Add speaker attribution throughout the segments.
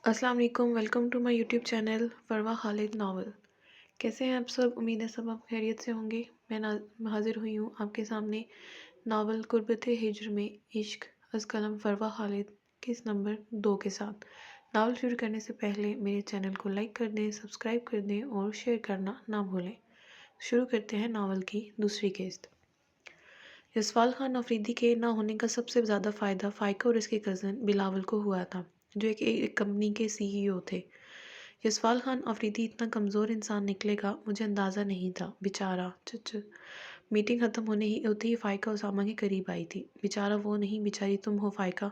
Speaker 1: अस्सलाम वालेकुम। Welcome to my YouTube channel Farwa Khalid novel. कैसे हैं आप सब? उम्मीद है सब आप खैरियत से होंगे। मैं हाजिर हुई हूँ आपके सामने नावल गुरबत हिज्र में इश्क अज़ कलम फरवा खालिद किस नंबर 2 के साथ। नावल शुरू करने से पहले मेरे चैनल को लाइक कर दें, सब्सक्राइब कर दें और शेयर करना ना भूलें। शुरू करते हैं नावल की दूसरी किस्त। यशपाल खान अफरीदी के ना होने का सबसे ज़्यादा फ़ायदा फ़ाइका और इसके कज़न बिलावल को हुआ था, जो एक कंपनी के सीईओ थे। यशपाल खान अफरीदी इतना कमज़ोर इंसान निकलेगा मुझे अंदाज़ा नहीं था। बेचारा चच मीटिंग ख़त्म होते ही फ़ाइका उसामा के करीब आई थी। बेचारा वो नहीं, बेचारी तुम हो फ़ाइका,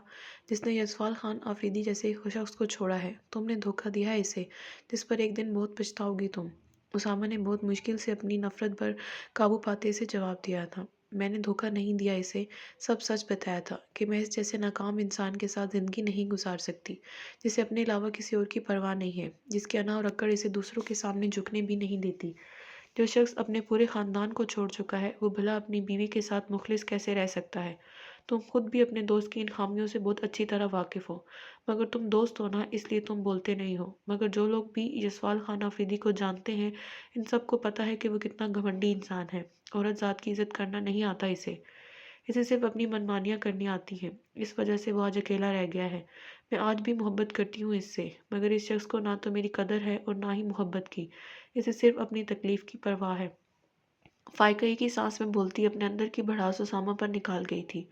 Speaker 1: जिसने यशपाल खान अफरीदी जैसे शख्स को छोड़ा है। तुमने धोखा दिया है इसे, जिस पर एक दिन बहुत पछताओगी तुम। उसामा ने बहुत मुश्किल से अपनी नफ़रत पर काबू पाते इसे जवाब दिया था। मैंने धोखा नहीं दिया इसे, सब सच बताया था कि मैं इस जैसे नाकाम इंसान के साथ ज़िंदगी नहीं गुजार सकती, जिसे अपने अलावा किसी और की परवाह नहीं है, जिसकी अना और अक्कड़ इसे दूसरों के सामने झुकने भी नहीं देती। जो शख्स अपने पूरे ख़ानदान को छोड़ चुका है, वो भला अपनी बीवी के साथ मुखलिस कैसे रह सकता है? तुम खुद भी अपने दोस्त की इन खामियों से बहुत अच्छी तरह वाकिफ़ हो, मगर तुम दोस्त हो ना, इसलिए तुम बोलते नहीं हो। मगर जो लोग भी यशपाल खान अफरीदी को जानते हैं, इन सबको पता है कि वो कितना घमंडी इंसान है। औरत ज़ात की इज़्ज़त करना नहीं आता इसे सिर्फ अपनी मनमानियाँ करनी आती हैं। इस वजह से वो आज अकेला रह गया है। मैं आज भी मोहब्बत करती हूँ इससे, मगर इस शख्स को ना तो मेरी कदर है और ना ही मोहब्बत की। इसे सिर्फ अपनी तकलीफ़ की परवाह है। फ़ाइका एक ही सांस में बोलती अपने अंदर की भड़ास उसामा पर निकाल गई थी,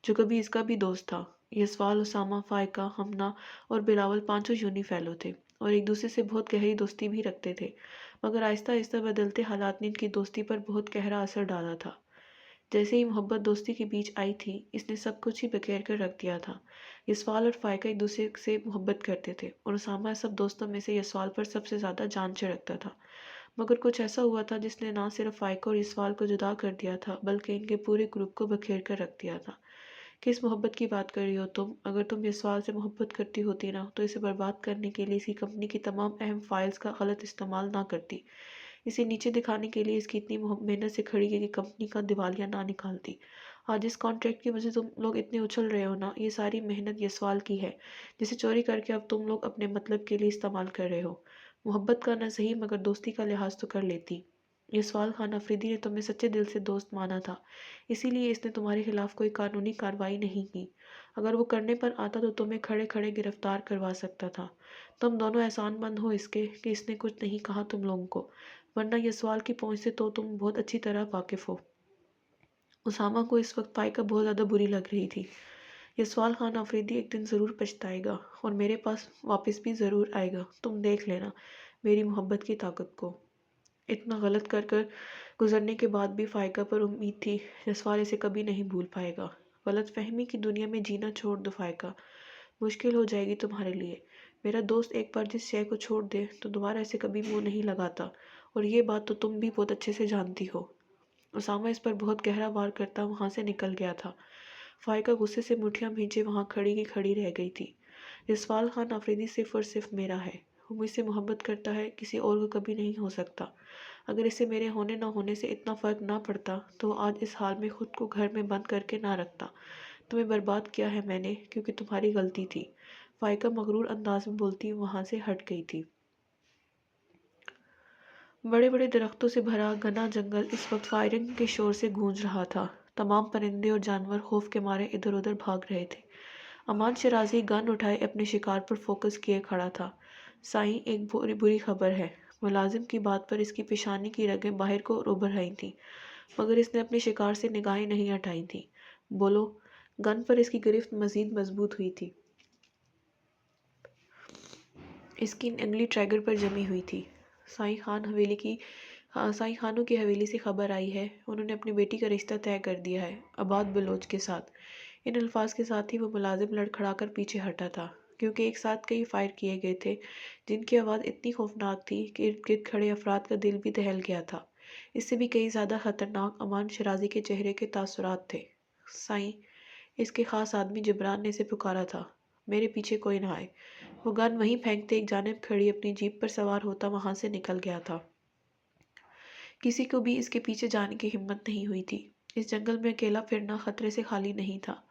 Speaker 1: जो कभी इसका भी दोस्त था। यशपाल, उसामा, फ़ाइका, हमना और बिलावल पांचों यूनी फेलो थे और एक दूसरे से बहुत गहरी दोस्ती भी रखते थे। मगर आहिस्ता आहिस्ता बदलते हालात ने इनकी दोस्ती पर बहुत गहरा असर डाला था। जैसे ही मोहब्बत दोस्ती के बीच आई थी, इसने सब कुछ ही बिखेर कर रख दिया था। यशपाल और फ़ाइका एक दूसरे से मोहब्बत करते थे और उसामा सब दोस्तों में से यशपाल पर सबसे ज़्यादा जान छिड़कता था। मगर कुछ ऐसा हुआ था जिसने ना सिर्फ फ़ाइका और यशपाल को जुदा कर दिया था, बल्कि इनके पूरे ग्रुप को बिखेर कर रख दिया था। किस मोहब्बत की बात कर रही हो तुम? अगर तुम यशपाल से मोहब्बत करती होती ना, तो इसे बर्बाद करने के लिए इसकी कंपनी की तमाम अहम फाइल्स का गलत इस्तेमाल ना करती। इसे नीचे दिखाने के लिए इसकी इतनी मेहनत से खड़ी की कंपनी का दिवालिया ना निकालती। आज इस कॉन्ट्रैक्ट की वजह से तुम लोग इतने उछल रहे हो ना, ये सारी मेहनत यशपाल की है, जिसे चोरी करके अब तुम लोग अपने मतलब के लिए इस्तेमाल कर रहे हो। मोहब्बत का न सही, मगर दोस्ती का लिहाज तो कर लेती। यशपाल खान अफरीदी ने तुम्हें सच्चे दिल से दोस्त माना था, इसीलिए इसने तुम्हारे खिलाफ कोई कानूनी कार्रवाई नहीं की। अगर वो करने पर आता तो तुम्हें खड़े खड़े गिरफ्तार करवा सकता था। तुम दोनों एहसानमंद हो इसके कि इसने कुछ नहीं कहा तुम लोगों को, वरना ये सवाल की पहुंच से तो तुम बहुत अच्छी तरह वाकिफ हो। उसामा को इस वक्त फ़ाइका बहुत ज़्यादा बुरी लग रही थी। यशपाल खान अफरीदी एक दिन ज़रूर पछताएगा और मेरे पास वापस भी ज़रूर आएगा। तुम देख लेना मेरी मोहब्बत की ताकत को। इतना गलत कर कर गुजरने के बाद भी फ़ाइका पर उम्मीद थी यशपाल इसे कभी नहीं भूल पाएगा। गलत फहमी की दुनिया में जीना छोड़ दो फ़ाइका, मुश्किल हो जाएगी तुम्हारे लिए। मेरा दोस्त एक बार जिस शय को छोड़ दे तो दोबारा ऐसे कभी मुंह नहीं लगाता, और ये बात तो तुम भी बहुत अच्छे से जानती हो। उसामा इस पर बहुत गहरा वार करता वहां से निकल गया था। फ़ाइका गुस्से से मुठियां भींचे वहां खड़ी की खड़ी रह गई थी। यशपाल खान अफरीदी सिर्फ और सिर्फ मेरा है। वो मुझसे मोहब्बत करता है, किसी और को कभी नहीं हो सकता। अगर इसे मेरे होने ना होने से इतना फ़र्क ना पड़ता तो आज इस हाल में खुद को घर में बंद करके ना रखता। तुम्हें बर्बाद किया है मैंने, क्योंकि तुम्हारी गलती थी। फ़ाइका मगरूर अंदाज में बोलती वहां से हट गई थी। बड़े बड़े दरख्तों से भरा घना जंगल इस वक्त फायरिंग के शोर से गूंज रहा था। तमाम परिंदे और जानवर खौफ के मारे इधर उधर भाग रहे थे। अमान शराजी गन उठाए अपने शिकार पर फोकस किए खड़ा था। साईं, एक बुरी बुरी खबर है। मुलाजिम की बात पर इसकी पेशानी की रगें बाहर को उभर आई थीं, मगर इसने अपने शिकार से निगाहें नहीं हटाई थीं। बोलो। गन पर इसकी गिरफ्त मजीद मजबूत हुई थी। इसकी अंगली ट्रैगर पर जमी हुई थी। साईं खान हवेली की साईं खानों की हवेली से खबर आई है, उन्होंने अपनी बेटी का रिश्ता तय कर दिया है आबाद बलोच के साथ। इन अल्फाज के साथ ही वो मुलाजिम लड़खड़ाकर पीछे हटा था, क्योंकि एक साथ कई फायर किए गए थे जिनकी आवाज़ इतनी खौफनाक थी कि इर्द गिर्द खड़े अफराद का दिल भी दहल गया था। इससे भी कई ज़्यादा खतरनाक अमान शराजी के चेहरे के तासुरात थे। साईं, इसके खास आदमी जिब्रान ने इसे पुकारा था, मेरे पीछे कोई ना आए। वो गन वहीं फेंकते एक जानिब खड़ी अपनी जीप पर सवार होता वहां से निकल गया था। किसी को भी इसके पीछे जाने की हिम्मत नहीं हुई थी। इस जंगल में अकेला फिरना खतरे से खाली नहीं था,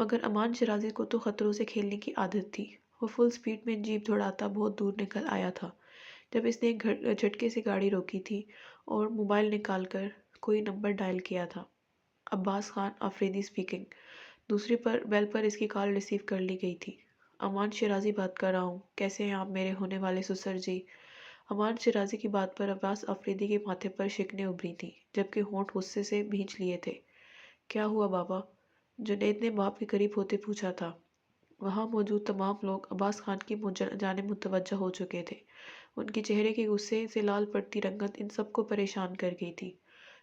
Speaker 1: मगर अमान शराजी को तो खतरों से खेलने की आदत थी। वो फुल स्पीड में जीप दौड़ाता बहुत दूर निकल आया था। जब इसने एक झटके से गाड़ी रोकी थी और मोबाइल निकाल कर कोई नंबर डायल किया था। अब्बास खान अफरीदी स्पीकिंग। दूसरी पर बेल पर इसकी कॉल रिसीव कर ली गई थी। अमान शिराजी बात कर रहा हूँ, कैसे हैं आप मेरे होने वाले ससुर जी? अमान शिराजी की बात पर अब्बास अफरीदी के माथे पर शिकने उभरी थी, जबकि होंठ गुस्से से भींच लिए थे। क्या हुआ बाबा? जुनैद ने बाप के करीब होते पूछा था। वहां मौजूद तमाम लोग अब्बास खान की जानिब मुतवज्जह हो चुके थे। उनके चेहरे के गुस्से से लाल पड़ती रंगत इन सबको परेशान कर गई थी।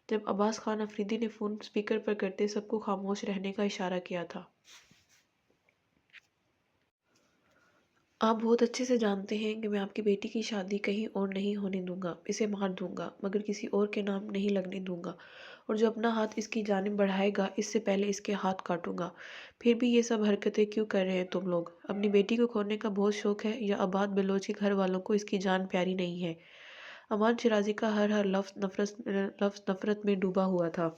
Speaker 1: जब अब्बास खान अफरीदी ने फ़ोन स्पीकर पर करते सबको खामोश रहने का इशारा किया था। आप बहुत अच्छे से जानते हैं कि मैं आपकी बेटी की शादी कहीं और नहीं होने दूंगा। इसे मार दूंगा, मगर किसी और के नाम नहीं लगने दूंगा। और जो अपना हाथ इसकी जानिब बढ़ाएगा, इससे पहले इसके हाथ काटूंगा। फिर भी ये सब हरकतें क्यों कर रहे हैं तुम लोग? अपनी बेटी को खोने का बहुत शौक है, या आबाद बलोच के घर वालों को इसकी जान प्यारी नहीं है? अमान शिराजी का हर लफ्ज़ नफरत में डूबा हुआ था।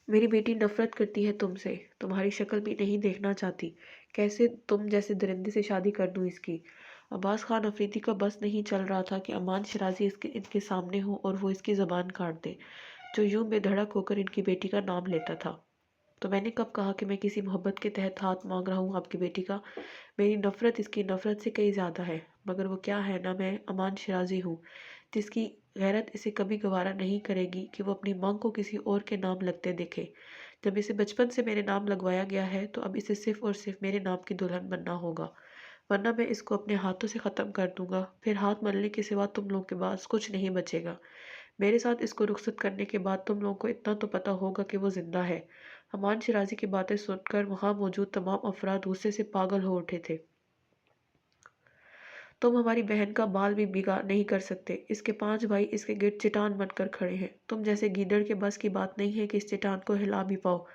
Speaker 1: मेरी बेटी नफरत करती है तुमसे, तुम्हारी शक्ल भी नहीं देखना चाहती। कैसे तुम जैसे दरिंदे से शादी कर दूं इसकी? अब्बास खान अफरीदी का बस नहीं चल रहा था कि अमान शिराजी इनके सामने हो और वो इसकी ज़बान काट दे, जो यूं बेधड़क होकर इनकी बेटी का नाम लेता था। तो मैंने कब कहा कि मैं किसी मोहब्बत के तहत हाथ मांग रहा हूँ आपकी बेटी का? मेरी नफ़रत इसकी नफ़रत से कहीं ज़्यादा है। मगर वो क्या है ना, मैं अमान शिराजी हूँ, जिसकी गैरत इसे कभी गवारा नहीं करेगी कि वो अपनी मांग को किसी और के नाम लगते देखे। जब इसे बचपन से मेरे नाम लगवाया गया है, तो अब इसे सिर्फ और सिर्फ मेरे नाम की दुल्हन बनना होगा, वरना मैं इसको अपने हाथों से ख़त्म कर दूंगा। फिर हाथ मलने के सिवा तुम लोगों के पास कुछ नहीं बचेगा। मेरे साथ इसको रुखसत करने के बाद तुम लोगों को इतना तो पता होगा कि वो जिंदा है। अमान शिराजी की बातें सुनकर वहां मौजूद तमाम अफराद गुस्से से पागल हो उठे थे। तुम हमारी बहन का बाल भी बिगाड़ नहीं कर सकते। इसके 5 भाई इसके गिर्द चट्टान बनकर खड़े हैं। तुम जैसे गीदड़ के बस की बात नहीं है कि इस चट्टान को हिला भी पाओ।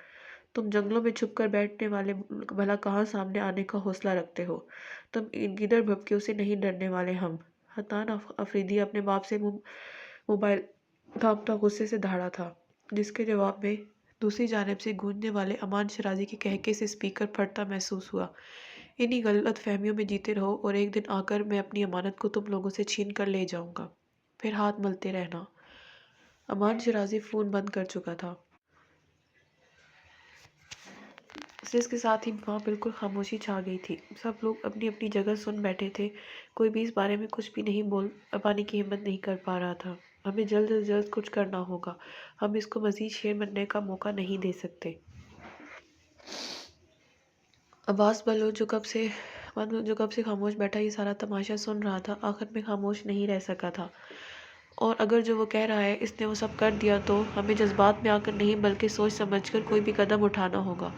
Speaker 1: तुम जंगलों में छुप कर बैठने वाले भला कहाँ सामने आने का हौसला रखते हो? तुम इन गीदड़ भभकियों से नहीं डरने वाले। हम हतान अफरीदी अपने बाप से मोबाइल थामता गुस्से से दहाड़ा था, जिसके जवाब में दूसरी जानिब से गूंजने वाले अमान शिराजी के कहके से स्पीकर फटता महसूस हुआ। इन्हीं गलत फहमियों में जीते रहो और एक दिन आकर मैं अपनी अमानत को तुम लोगों से छीन कर ले जाऊंगा। फिर हाथ मलते रहना। अमान शिराजी फ़ोन बंद कर चुका था। इसके साथ ही वहाँ बिल्कुल खामोशी छा गई थी। सब लोग अपनी अपनी जगह सुन बैठे थे। कोई भी इस बारे में कुछ भी नहीं बोल पाने की हिम्मत नहीं कर पा रहा था। हमें जल्द से जल्द कुछ करना होगा। हम इसको मज़ीद शेर बनने का मौका नहीं दे सकते। अब्बास बलोच जो कब से खामोश बैठा ये सारा तमाशा सुन रहा था, आखिर में खामोश नहीं रह सका था। और अगर जो वो कह रहा है इसने वो सब कर दिया, तो हमें जज्बात में आकर नहीं बल्कि सोच समझकर कोई भी कदम उठाना होगा।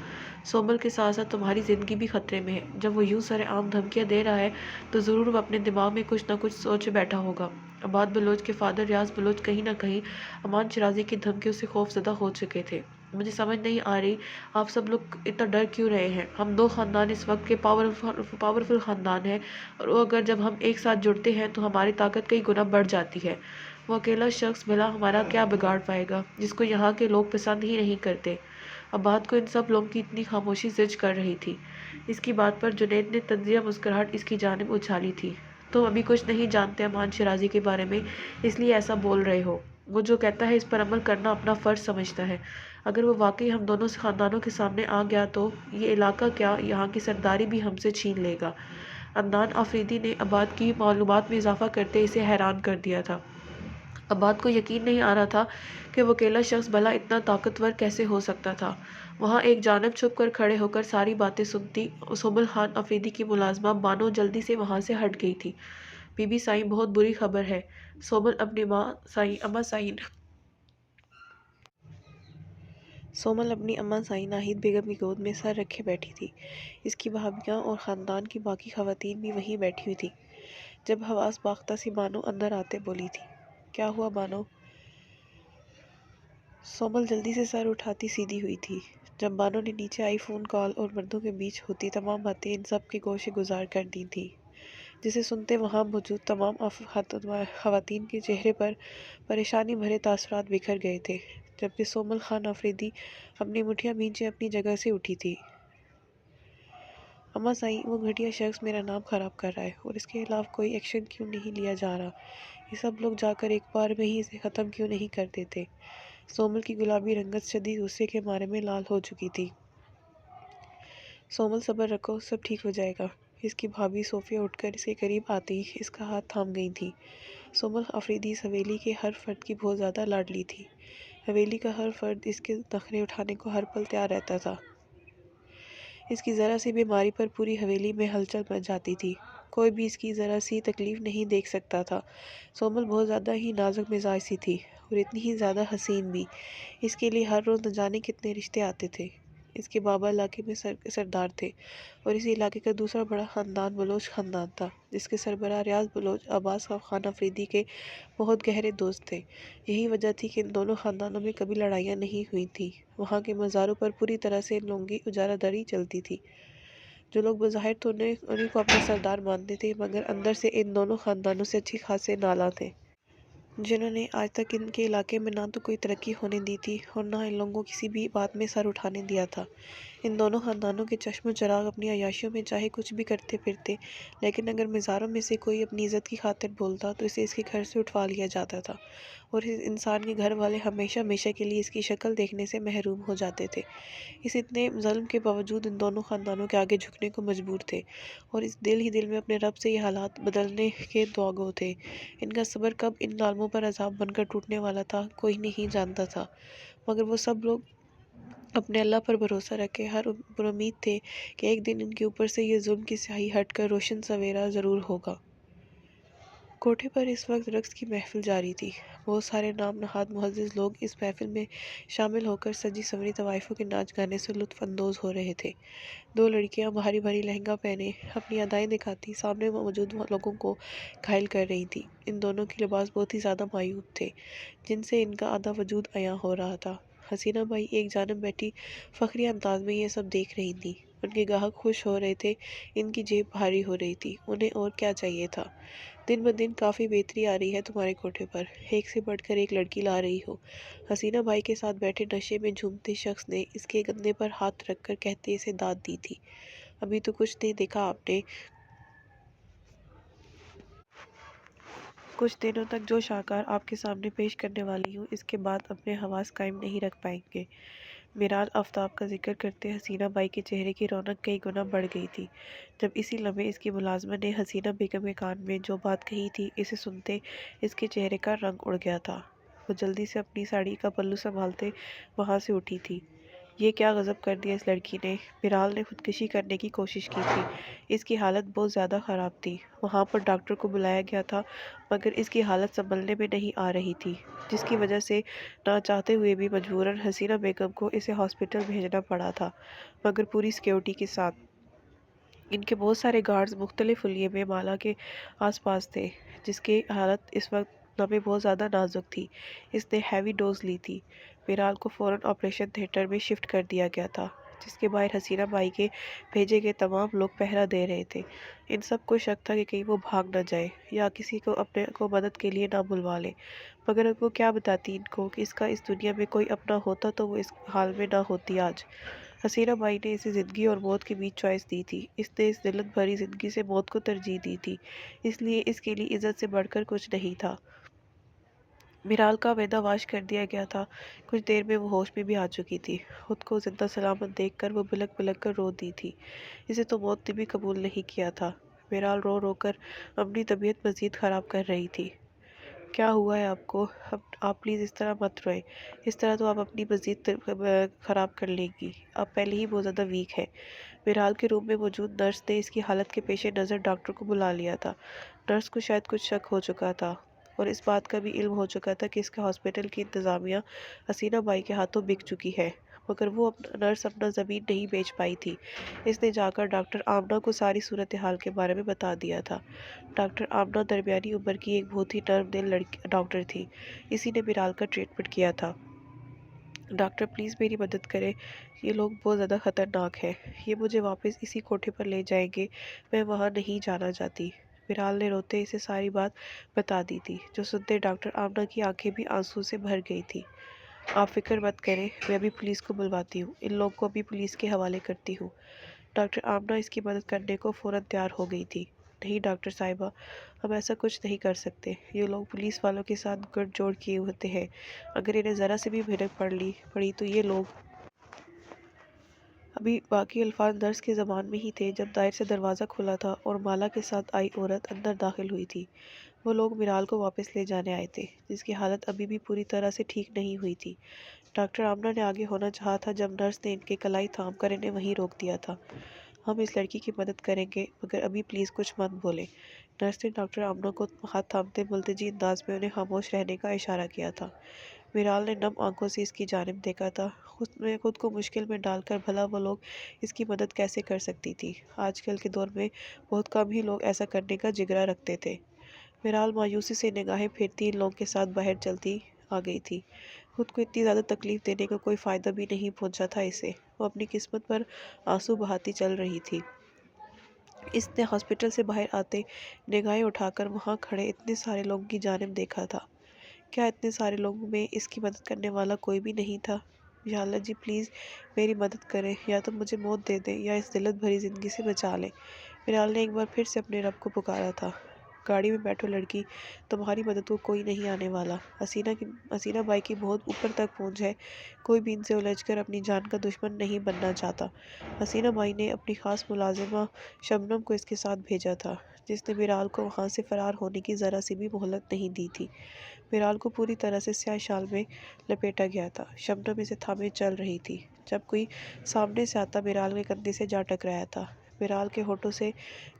Speaker 1: सोबल के साथ साथ तुम्हारी ज़िंदगी भी ख़तरे में है। जब वो यूं सरेआम धमकियां दे रहा है, तो ज़रूर वो अपने दिमाग में कुछ ना कुछ सोच बैठा होगा। अबाद बलोच के फादर रियाज बलोच कहीं ना कहीं अमान शिराजी की धमकियों से खौफजदा हो चुके थे। मुझे समझ नहीं आ रही आप सब लोग इतना डर क्यों रहे हैं। हम 2 ख़ानदान इस वक्त के पावरफुल ख़ानदान हैं, और वो अगर जब हम एक साथ जुड़ते हैं तो हमारी ताकत कई गुना बढ़ जाती है। वो अकेला शख्स भला हमारा क्या बिगाड़ पाएगा, जिसको यहाँ के लोग पसंद ही नहीं करते। अब बात को इन सब लोगों की इतनी खामोशी जिज कर रही थी। इसकी बात पर जुनैद ने तंजिया मुस्कुराहट इसकी जानिब उछाली थी। तुम अभी कुछ नहीं जानते अमान शिराजी के बारे में, इसलिए ऐसा बोल रहे हो। वो जो कहता है इस पर अमल करना अपना फ़र्ज समझता है। अगर वो वाकई हम दोनों ख़ानदानों के सामने आ गया, तो ये इलाका क्या, यहाँ की सरदारी भी हमसे छीन लेगा। अदनान अफरीदी ने अबाद की मालूमात में इजाफा करते इसे हैरान कर दिया था। अब्बाद को यकीन नहीं आ रहा था कि वो अकेला शख्स भला इतना ताकतवर कैसे हो सकता था। वहाँ एक जानब छुप कर खड़े होकर सारी बातें सुनती सोबल खान अफरीदी की मुलाजमा बानो जल्दी से वहाँ से हट गई थी। बीबी साईं, बहुत बुरी खबर है। सोबल अपनी अम्मा साईं नाहिद बेगम की गोद में सर रखे बैठी थी। इसकी भाभियाँ और ख़ानदान की बाकी ख़वातीन भी वहीं बैठी हुई थी। जब हवास बाख्ता सी बानो अंदर आते बोली थी, क्या हुआ बानो? सोमल जल्दी से सर उठाती सीधी हुई थी। जब बानो ने नीचे आई फ़ोन कॉल और मर्दों के बीच होती तमाम बातें इन सब के गोशे गुजार कर दी थी, जिसे सुनते वहाँ मौजूद तमाम ख़वातीन के चेहरे पर परेशानी भरे तासुरात बिखर गए थे। जबकि सोमल खान अफरीदी अपनी मुठियाँ भींचे अपनी जगह से उठी थी। अम्मा साईं, वो घटिया शख्स मेरा नाम खराब कर रहा है और इसके खिलाफ कोई एक्शन क्यों नहीं लिया जा रहा? ये सब लोग जाकर एक बार में ही इसे ख़त्म क्यों नहीं कर देते? सोमल की गुलाबी रंगत शदीद गुस्से के मारे में लाल हो चुकी थी। सोमल, सब्र रखो, सब ठीक हो जाएगा। इसकी भाभी सोफिया उठकर इसके करीब आती इसका हाथ थाम गई थी। सोमल अफरीदी इस हवेली के हर फर्द की बहुत ज़्यादा लाडली थी। हवेली का हर फर्द इसके नखरे उठाने को हर पल तैयार रहता था। इसकी ज़रा सी बीमारी पर पूरी हवेली में हलचल मच जाती थी। कोई भी इसकी ज़रा सी तकलीफ़ नहीं देख सकता था। सोमल बहुत ज़्यादा ही नाजुक मिजाज सी थी और इतनी ही ज़्यादा हसीन भी। इसके लिए हर रोज़ न जाने कितने रिश्ते आते थे। इसके बाबा इलाके में सरदार थे और इसी इलाके का दूसरा बड़ा ख़ानदान बलोच ख़ानदान था, जिसके सरबराह रियाज बलोच अब्बास खान अफरीदी के बहुत गहरे दोस्त थे। यही वजह थी कि इन दोनों ख़ानदानों में कभी लड़ाइयाँ नहीं हुई थी। वहाँ के मज़ारों पर पूरी तरह से इन लोगों की उजारादारी चलती थी। जो लोग बज़ाहिर तो उन्हीं को अपना सरदार मानते थे, मगर अंदर से इन दोनों ख़ानदानों से अच्छी खासे नाला थे, जिन्होंने आज तक इनके इलाके में ना तो कोई तरक्की होने दी थी और ना इन लोगों को किसी भी बात में सर उठाने दिया था। इन दोनों ख़ानदानों के चश्म चराग अपनी अय्याशियों में चाहे कुछ भी करते फिरते, लेकिन अगर मज़ारों में से कोई अपनी इज़्ज़त की खातिर बोलता तो इसे इसके घर से उठवा लिया जाता था और इस इंसान के घर वाले हमेशा हमेशा के लिए इसकी शक्ल देखने से महरूम हो जाते थे। इस इतने ज़ुल्म के बावजूद इन दोनों ख़ानदानों के आगे झुकने को मजबूर थे और इस दिल ही दिल में अपने रब से ये हालात बदलने के दुआगो थे। इनका सब्र कब इन आलमों पर अज़ाब बनकर टूटने वाला था, कोई नहीं जानता था, मगर वो सब लोग अपने अल्लाह पर भरोसा रखे हर उम्मीद थे कि एक दिन इनके ऊपर से ये जुल्म की स्याही हटकर रोशन सवेरा ज़रूर होगा। कोठे पर इस वक्त रक्स की महफिल जारी थी। बहुत सारे नाम नहाद मुअज़्ज़िज़ लोग इस महफिल में शामिल होकर सजी संवरी तवाइफों के नाच गाने से लुत्फ़ अंदोज़ हो रहे थे। दो लड़कियां भारी भारी लहंगा पहने अपनी अदाएं दिखाती सामने मौजूद लोगों को घायल कर रही थी। इन दोनों के लिबास बहुत ही ज़्यादा मायूब थे, जिनसे इनका आधा वजूद अयां हो रहा था। हसीना बाई एक जानब बैठी फ़ख्री अंदाज में ये सब देख रही थी। उनके गाहक खुश हो रहे थे, इनकी जेब भारी हो रही थी। उन्हें और क्या चाहिए था? दिन ब दिन काफ़ी बेहतरी आ रही है तुम्हारे कोठे पर, एक से बढ़कर एक लड़की ला रही हो। हसीना बाई के साथ बैठे नशे में झूमते शख्स ने इसके कंधे पर हाथ रखकर कहते इसे दाद दी थी। अभी तो कुछ नहीं देखा आपने। कुछ दिनों तक जो शाहकार आपके सामने पेश करने वाली हूँ, इसके बाद अपने हवास कायम नहीं रख पाएंगे। मिराल आफ्ताब का जिक्र करते हसीना बाई के चेहरे की रौनक कई गुना बढ़ गई थी। जब इसी लम्हे इसकी मुलाजमा ने हसीना बेगम के कान में जो बात कही थी, इसे सुनते इसके चेहरे का रंग उड़ गया था। वो जल्दी से अपनी साड़ी का पल्लू संभालते वहाँ से उठी थी। ये क्या गज़ब कर दिया इस लड़की ने। मिराल ने खुदकुशी करने की कोशिश की थी। इसकी हालत बहुत ज़्यादा ख़राब थी। वहाँ पर डॉक्टर को बुलाया गया था, मगर इसकी हालत संभलने में नहीं आ रही थी, जिसकी वजह से ना चाहते हुए भी मजबूरन हसीना बेगम को इसे हॉस्पिटल भेजना पड़ा था, मगर पूरी सिक्योरिटी के साथ। इनके बहुत सारे गार्ड्स मुख्तलिफ हुलिये में माला के आसपास थे, जिसकी हालत इस वक्त में बहुत ज़्यादा नाजुक थी। इसने हैवी डोज ली थी। मिराल को फ़ौरन ऑपरेशन थिएटर में शिफ्ट कर दिया गया था, जिसके बाहर हसीना बाई के भेजे गए तमाम लोग पहरा दे रहे थे। इन सब को शक था कि कहीं वो भाग न जाए या किसी को अपने को मदद के लिए ना बुलवा ले, मगर अब वो क्या बताती इनको कि इसका इस दुनिया में कोई अपना होता तो वो इस हाल में ना होती आज। हसीना बाई ने इसे ज़िंदगी और मौत के बीच चॉइस दी थी। इसने इस जिल्लत भरी ज़िंदगी से मौत को तरजीह दी थी, इसलिए इसके लिए इज़्ज़त से बढ़कर कुछ नहीं था। मिराल का मैदा वाश कर दिया गया था। कुछ देर में वो होश में भी आ चुकी थी। खुद को जिंदा सलामत देखकर वो बिलक बिलक कर रो दी थी। इसे तो मौत ने भी कबूल नहीं किया था। मिराल रो रो कर अपनी तबीयत मज़ीद ख़राब कर रही थी। क्या हुआ है आपको? अब आप प्लीज़ इस तरह मत रोएं। इस तरह तो आप अपनी मज़ीद ख़राब कर लेंगी। आप पहले ही बहुत ज़्यादा वीक है। मिराल के रूम में मौजूद नर्स ने इसकी हालत के पेश नज़र डॉक्टर को बुला लिया था। नर्स को शायद कुछ शक हो चुका था और इस बात का भी इल्म हो चुका था कि इसके हॉस्पिटल की इंतज़ामिया हसीना बाई के हाथों बिक चुकी है, मगर वो नर्स अपना ज़मीन नहीं बेच पाई थी। इसने जाकर डॉक्टर आमना को सारी सूरत हाल के बारे में बता दिया था। डॉक्टर आमना दरमियानी उम्र की एक बहुत ही नर्म दिल लड़की डॉक्टर थी। इसी ने मिराल का ट्रीटमेंट किया था। डॉक्टर प्लीज़ मेरी मदद करें, ये लोग बहुत ज़्यादा ख़तरनाक हैं। ये मुझे वापस इसी कोठे पर ले जाएंगे, मैं वहाँ नहीं जाना चाहती। मिराल ने रोते इसे सारी बात बता दी थी, जो सुनते डॉक्टर आमना की आंखें भी आंसू से भर गई थी। आप फिक्र मत करें, मैं अभी पुलिस को बुलवाती हूँ। इन लोग को अभी पुलिस के हवाले करती हूँ। ڈاکٹر آمنہ اس کی مدد کرنے کو فوراً تیار ہو گئی تھی۔ نہیں ڈاکٹر صاحبہ، ہم ایسا کچھ نہیں کر سکتے، یہ لوگ پولیس والوں کے ساتھ گٹھ جوڑ کیے ہوتے ہیں، اگر انہیں ذرا سے بھی بھنک پڑی تو یہ لوگ… ابھی باقی الفاظ نرس کی زبان میں ہی تھے جب دائر سے دروازہ کھلا تھا اور مالا کے ساتھ آئی عورت اندر داخل ہوئی تھی۔ وہ لوگ میرال کو واپس لے جانے آئے تھے، جس کی حالت ابھی بھی پوری طرح سے ٹھیک نہیں ہوئی تھی۔ ڈاکٹر آمنہ نے آگے ہونا چاہا تھا جب نرس نے ان کے کلائی تھام کر انہیں وہیں روک دیا تھا۔ ہم اس لڑکی کی مدد کریں گے مگر ابھی پلیز کچھ مت بولیں۔ نرس نے ڈاکٹر آمنہ کو ہاتھ تھامتے ملتجی انداز میں انہیں خاموش رہنے کا اشارہ کیا تھا۔ میرال نے نم آنکھوں سے اس کی جانب دیکھا تھا، خود کو مشکل میں ڈال کر بھلا وہ لوگ اس کی مدد کیسے کر سکتی تھی۔ آج کل کے دور میں بہت کم ہی لوگ ایسا کرنے کا جگرا رکھتے تھے۔ میرال مایوسی سے نگاہیں پھیرتی ان لوگوں کے ساتھ باہر چلتی آ گئی تھی۔ خود کو اتنی زیادہ تکلیف دینے کا کوئی فائدہ بھی نہیں پہنچا تھا اسے، وہ اپنی قسمت پر آنسو بہاتی چل رہی تھی۔ اس نے ہاسپٹل سے باہر آتے نگاہیں اٹھا کر وہاں کھڑے اتنے سارے لوگوں کی جانب دیکھا تھا۔ کیا اتنے سارے لوگوں میں اس کی مدد کرنے والا کوئی بھی نہیں تھا؟ یا اللہ جی پلیز میری مدد کریں، یا تو مجھے موت دے دیں یا اس ذلت بھری زندگی سے بچا لیں۔ میرال نے ایک بار پھر سے اپنے رب کو پکارا تھا۔ گاڑی میں بیٹھو لڑکی، تمہاری مدد کو کوئی نہیں آنے والا۔ حسینہ بائی کی بہت اوپر تک پہنچ ہے، کوئی بھی ان سے الجھ کر اپنی جان کا دشمن نہیں بننا چاہتا۔ حسینہ بائی نے اپنی خاص ملازمہ شبنم کو اس کے ساتھ بھیجا تھا، جس نے میرال کو وہاں سے فرار ہونے کی ذرا سی بھی مہلت نہیں دی تھی۔ میرال کو پوری طرح سے سیاہ شال میں لپیٹا گیا تھا، شبنم اسے تھامے چل رہی تھی، جب کوئی سامنے سے آتا میرال کے کندھے سے جا ٹکرایا تھا۔ میرال کے ہونٹوں سے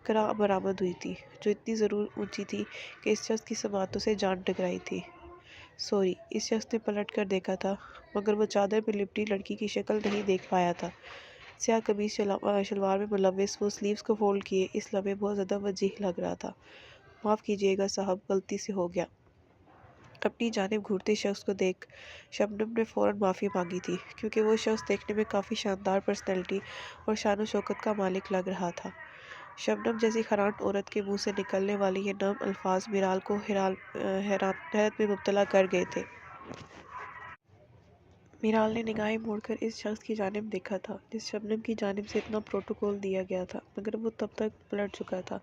Speaker 1: کرا برآمد ہوئی تھی، جو اتنی ضرور اونچی تھی کہ اس شخص کی سماعتوں سے جان ٹکرائی تھی۔ سوری، اس شخص نے پلٹ کر دیکھا تھا، مگر وہ چادر میں لپٹی لڑکی کی شکل نہیں دیکھ پایا تھا۔ سیاہ قمیص شلوار میں ملوث، وہ سلیوز کو فولڈ کیے اس لمحے بہت زیادہ وجیح لگ رہا تھا۔ معاف کیجیے گا صاحب، غلطی سے ہو گیا۔ اپنی جانب گھورتے شخص کو دیکھ شبنم نے فوراً معافی مانگی تھی، کیونکہ وہ شخص دیکھنے میں کافی شاندار پرسنالٹی اور شان و شوکت کا مالک لگ رہا تھا۔ شبنم جیسی خرانٹ عورت کے منہ سے نکلنے والے یہ نرم الفاظ میرال کو حیرت میں مبتلا کر گئے تھے۔ میرال نے نگاہیں موڑ کر اس شخص کی جانب دیکھا تھا جس شبنم کی جانب سے اتنا پروٹوکول دیا گیا تھا، مگر وہ تب تک پلٹ چکا تھا۔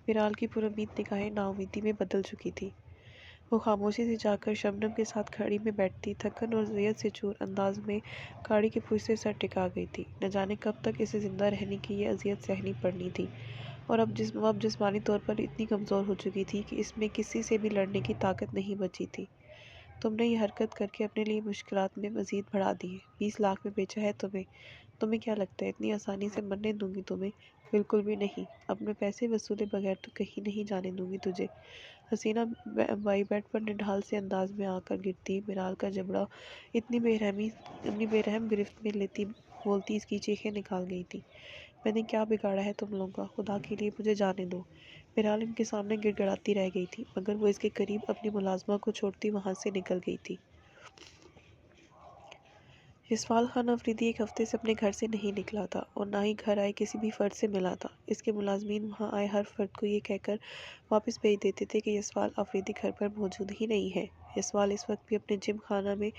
Speaker 1: میرال کی پرامید نگاہیں ناامیدی میں بدل چکی تھی۔ وہ خاموشی سے جا کر شبنم کے ساتھ گاڑی میں بیٹھتی، تھکن اور اذیت سے چور انداز میں گاڑی کے پشت سے سر ٹکا گئی تھی۔ نہ جانے کب تک اسے زندہ رہنے کی یہ اذیت سہنی پڑنی تھی، اور اب جسمانی طور پر اتنی کمزور ہو چکی تھی کہ اس میں کسی سے بھی لڑنے کی طاقت نہیں بچی تھی۔ تم نے یہ حرکت کر کے اپنے لیے مشکلات میں مزید بڑھا دی ہیں۔ 20 لاکھ میں بیچا ہے تمہیں کیا لگتا ہے اتنی آسانی سے مرنے دوں گی تمہیں؟ بالکل بھی نہیں، اپنے پیسے وصولے بغیر تو کہیں نہیں جانے دوں گی تجھے۔ حسینہ بائی بیڈ پر نڈھال سے انداز میں آ کر گرتی میرال کا جبڑا اپنی بے رحم گرفت میں لیتی بولتی اس کی چیخیں نکال گئی تھی۔ میں نے کیا بگاڑا ہے تم لوگوں کا؟ خدا کے لیے مجھے جانے دو۔ میرال ان کے سامنے گڑ گڑاتی رہ گئی تھی، مگر وہ اس کے قریب اپنی ملازمہ کو چھوڑتی وہاں سے نکل گئی تھی۔ یسوال خان افریدی ایک ہفتے سے اپنے گھر سے نہیں نکلا تھا اور نہ ہی گھر آئے کسی بھی فرد سے ملا تھا۔ اس کے ملازمین وہاں آئے ہر فرد کو یہ کہہ کر واپس بھیج دیتے تھے کہ یسوال افریدی گھر پر موجود ہی نہیں ہے۔ یسوال اس وقت بھی اپنے جم خانہ میں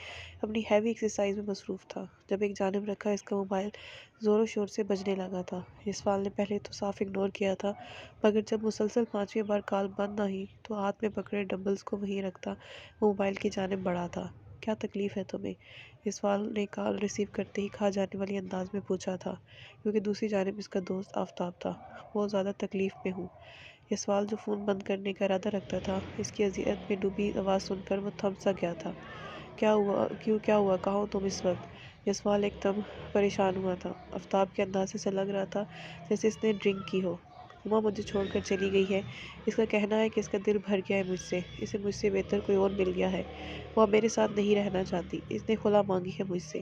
Speaker 1: اپنی ہیوی ایکسرسائز میں مصروف تھا۔ جب ایک جانب رکھا اس کا موبائل زور و شور سے بجنے لگا تھا۔ یسوال نے پہلے تو صاف اگنور کیا تھا، مگر جب مسلسل 5ویں بار کال بند نہ ہوئی تو ہاتھ میں پکڑے ڈمبلز کو وہیں رکھتا وہ موبائل کی جانب بڑھا تھا۔ کیا تکلیف ہے تمہیں؟ یسوال نے کال ریسیو کرتے ہی کھا جانے والی انداز میں پوچھا تھا، کیونکہ دوسری جانب اس کا دوست آفتاب تھا۔ بہت زیادہ تکلیف میں ہوں۔ یسوال جو فون بند کرنے کا ارادہ رکھتا تھا، اس کی اذیت میں ڈوبی آواز سن کر وہ تھم سا گیا تھا۔ کیا ہوا کہاں ہو تم اس وقت؟ یسوال ایک دم پریشان ہوا تھا۔ آفتاب کے انداز سے ایسا لگ رہا تھا جیسے اس نے ڈرنک کی ہو۔ ہما مجھے چھوڑ کر چلی گئی ہے۔ اس کا کہنا ہے کہ اس کا دل بھر گیا ہے مجھ سے، اسے مجھ سے بہتر کوئی اور مل گیا ہے، وہ اب میرے ساتھ نہیں رہنا چاہتی، اس نے خلا مانگی ہے مجھ سے۔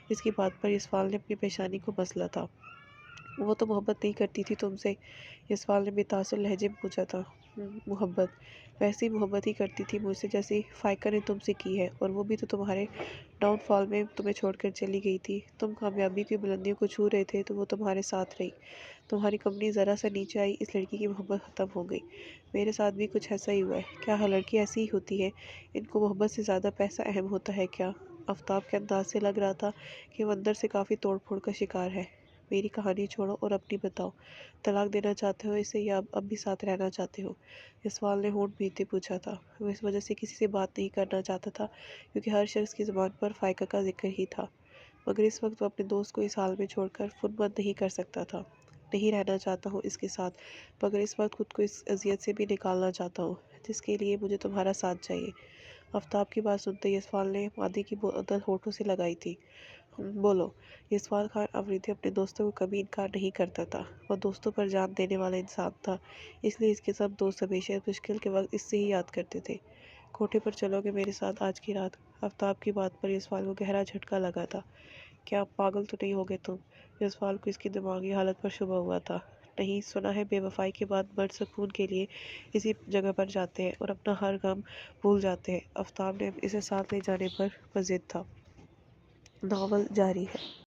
Speaker 1: اس کی بات پر یسوال نے اپنی پیشانی کو مسلا تھا۔ وہ تو محبت نہیں کرتی تھی تم سے؟ یسوال نے بے تاثر لہجے میں پوچھا تھا۔ محبت؟ ویسی محبت ہی کرتی تھی مجھ سے جیسی فائقہ نے تم سے کی ہے، اور وہ بھی تو تمہارے ڈاؤن فال میں تمہیں چھوڑ کر چلی گئی تھی۔ تم کامیابی کی بلندیوں کو چھو رہے تھے تو وہ تمہارے ساتھ رہی، تمہاری کمپنی ذرا سا نیچے آئی، اس لڑکی کی محبت ختم ہو گئی۔ میرے ساتھ بھی کچھ ایسا ہی ہوا ہے۔ کیا ہر لڑکی ایسی ہی ہوتی ہے؟ ان کو محبت سے زیادہ پیسہ اہم ہوتا ہے کیا؟ آفتاب کے انداز سے لگ رہا تھا کہ وہ اندر سے کافی توڑ پھوڑ کا شکار ہے۔ میری کہانی چھوڑو اور اپنی بتاؤ، طلاق دینا چاہتے ہو اسے یا اب بھی ساتھ رہنا چاہتے ہو؟ یسوال نے ہونٹ بھیتے پوچھا تھا۔ وہ اس وجہ سے کسی سے بات نہیں کرنا چاہتا تھا کیونکہ ہر شخص کی زبان پر فائقہ کا ذکر ہی تھا، مگر اس وقت وہ اپنے دوست کو اس حال میں چھوڑ کر خود بند نہیں کر سکتا تھا۔ نہیں رہنا چاہتا ہوں اس کے ساتھ، مگر اس وقت خود کو اس اذیت سے بھی نکالنا چاہتا ہوں جس کے لیے مجھے تمہارا ساتھ چاہیے۔ آفتاب کی بات سنتے یسوال نے مادی کی بوتل ہونٹوں سے لگائی تھی۔ بولو۔ یسوال خان افریدی اپنے دوستوں کو کبھی انکار نہیں کرتا تھا۔ وہ دوستوں پر جان دینے والا انسان تھا، اس لیے اس کے سب دوست ہمیشہ مشکل کے وقت اس سے ہی یاد کرتے تھے۔ کوٹھے پر چلو گے میرے ساتھ آج کی رات؟ آفتاب کی بات پر یسوال کو گہرا جھٹکا لگا تھا۔ کیا آپ پاگل تو نہیں ہوگے تم؟ یسوال کو اس کی دماغی حالت پر شبہ ہوا تھا۔ نہیں، سنا ہے بے وفائی کے بعد مرد سکون کے لیے اسی جگہ پر جاتے ہیں اور اپنا ہر غم بھول جاتے ہیں۔ آفتاب نے اسے ساتھ لے جانے پر مزید تھا۔ ناول جاری ہے۔